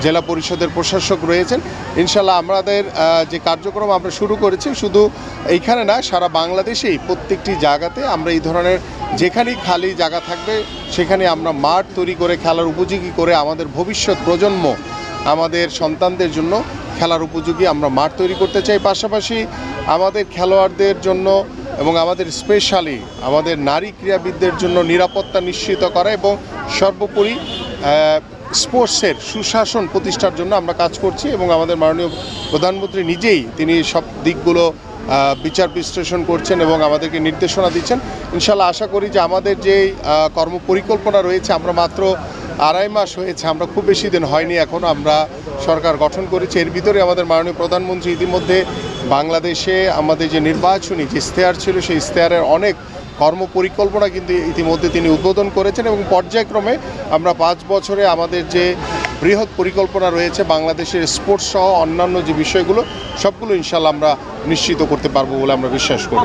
জেলা পরিষদের প্রশাসক রয়েছেন। ইনশাল্লাহ আমাদের যে কার্যক্রম আমরা শুরু করেছি শুধু এইখানে না, সারা বাংলাদেশেই প্রত্যেকটি জায়গাতে আমরা এই ধরনের যেখানেই খালি জায়গা থাকবে সেখানে আমরা মাঠ তৈরি করে খেলার উপযোগী করে আমাদের ভবিষ্যৎ প্রজন্ম, আমাদের সন্তানদের জন্য খেলার উপযোগী আমরা মাঠ তৈরি করতে চাই। পাশাপাশি আমাদের খেলোয়াড়দের জন্য এবং আমাদের স্পেশালি আমাদের নারী ক্রীড়াবিদদের জন্য নিরাপত্তা নিশ্চিত করা এবং সর্বোপরি স্পোর্টসের সুশাসন প্রতিষ্ঠার জন্য আমরা কাজ করছি এবং আমাদের মাননীয় প্রধানমন্ত্রী নিজেই তিনি সব দিকগুলো বিচার বিশ্লেষণ করছেন এবং আমাদেরকে নির্দেশনা দিচ্ছেন। ইনশাল্লাহ আশা করি যে আমাদের যে কর্মপরিকল্পনা রয়েছে, আমরা মাত্র 2.5 মাস হয়েছে, আমরা খুব বেশি দিন হয়নি এখনও আমরা সরকার গঠন করেছি। এর ভিতরে আমাদের মাননীয় প্রধানমন্ত্রী ইতিমধ্যে বাংলাদেশে আমাদের যে নির্বাচনী যে ইশতেহার ছিল সেই ইশতেহারের অনেক কর্মপরিকল্পনা কিন্তু ইতিমধ্যে তিনি উদ্বোধন করেছেন এবং পর্যায়ক্রমে আমরা 5 বছরে আমাদের যে বৃহৎ পরিকল্পনা রয়েছে বাংলাদেশের স্পোর্টস সহ অন্যান্য যে বিষয়গুলো সবগুলো ইনশাল্লাহ আমরা নিশ্চিত করতে পারবো বলে আমরা বিশ্বাস করি।